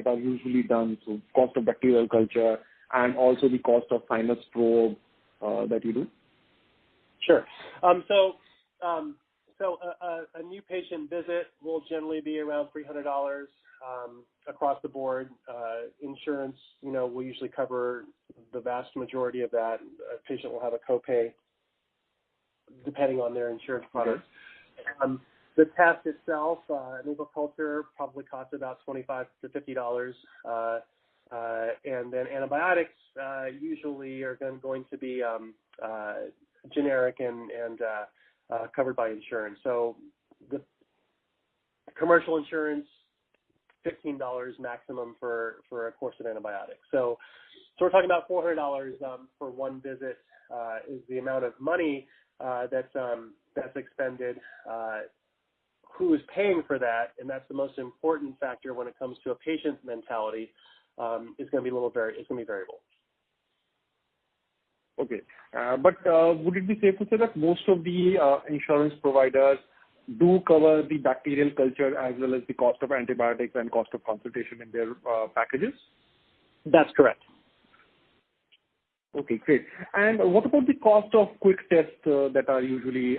that are usually done, so cost of bacterial culture and also the cost of sinus probe that you do? Sure. So a new patient visit will generally be around $300 across the board. Insurance, will usually cover the vast majority of that. A patient will have a copay depending on their insurance product. Okay. The test itself, nasal culture, probably costs about $25 to $50. And then antibiotics usually are going to be generic and covered by insurance. So the commercial insurance, $15 maximum for a course of antibiotics. So we're talking about $400 for one visit is the amount of money that's expended. Who is paying for that, and that's the most important factor when it comes to a patient's mentality, is going to be it's going to be variable. Okay. But would it be safe to say that most of the insurance providers do cover the bacterial culture as well as the cost of antibiotics and cost of consultation in their packages? That's correct. Okay, great. And what about the cost of quick tests that are usually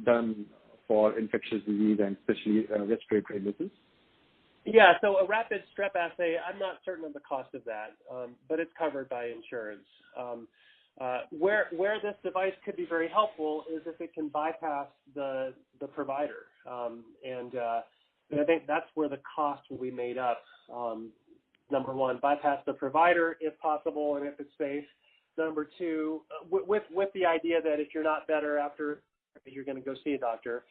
done for infectious disease and especially respiratory illnesses? Yeah, so a rapid strep assay, I'm not certain of the cost of that, but it's covered by insurance. Where this device could be very helpful is if it can bypass the provider, and I think that's where the cost will be made up. Number one, bypass the provider if possible and if it's safe. Number two, with the idea that if you're not better after you're going to go see a doctor,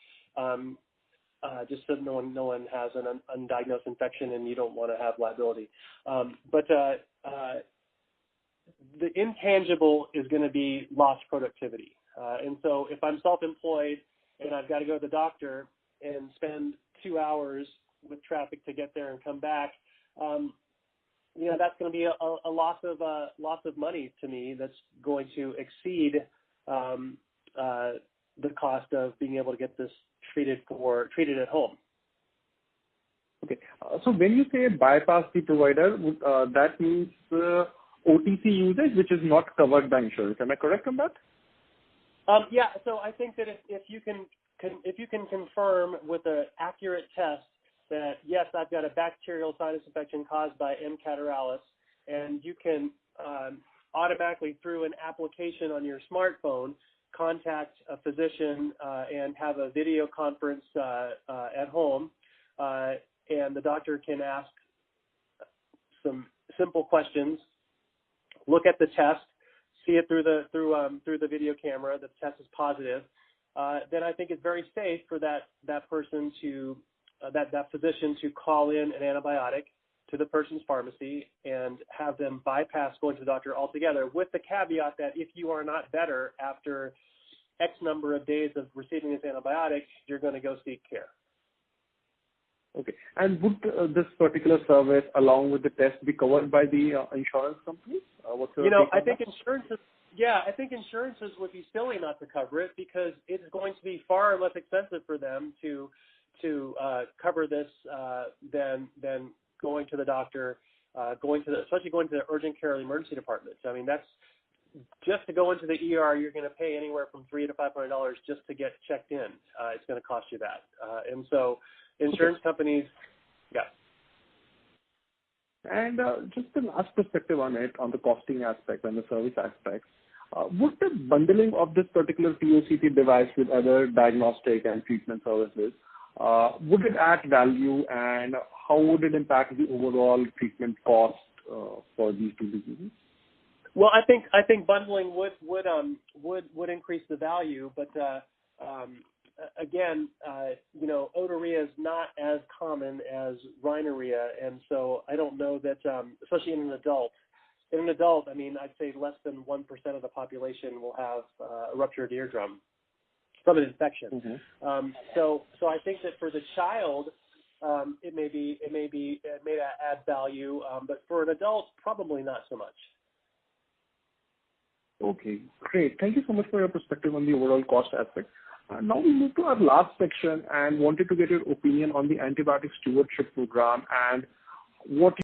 just so no one has an undiagnosed infection and you don't want to have liability. But the intangible is going to be lost productivity. And so if I'm self-employed and I've got to go to the doctor and spend 2 hours with traffic to get there and come back, that's going to be a loss of money to me that's going to exceed the cost of being able to get this treated at home. Okay. So when you say bypass the provider, that means OTC usage, which is not covered by insurance. Am I correct on that? Yeah. So I think that if you can confirm with an accurate test that yes, I've got a bacterial sinus infection caused by M. catarrhalis, and you can automatically through an application on your smartphone contact a physician and have a video conference at home, and the doctor can ask some simple questions, look at the test, see it through the video camera, the test is positive, then I think it's very safe for that person to that physician to call in an antibiotic to the person's pharmacy and have them bypass going to the doctor altogether, with the caveat that if you are not better after X number of days of receiving this antibiotic, you're going to go seek care. Okay. And would this particular service, along with the test, be covered by the insurance companies? I think insurances. Yeah, I think insurances would be silly not to cover it because it's going to be far less expensive for them to cover this than going to the doctor, especially going to the urgent care or the emergency department. I mean, that's just to go into the ER. You're going to pay anywhere from $300 to $500 just to get checked in. It's going to cost you that, and so insurance companies, yeah. And just the last perspective on it, on the costing aspect and the service aspect, would the bundling of this particular TOCT device with other diagnostic and treatment services, would it add value, and how would it impact the overall treatment cost for these two diseases? Well, I think bundling would increase the value, but again, otorrhea is not as common as rhinorrhea, and so I don't know that, especially in an adult. In an adult, I mean, I'd say less than 1% of the population will have a ruptured eardrum from an infection. Mm-hmm. So I think that for the child, it may add value, but for an adult, probably not so much. Okay, great. Thank you so much for your perspective on the overall cost aspect. Now we move to our last section and wanted to get your opinion on the antibiotic stewardship program and what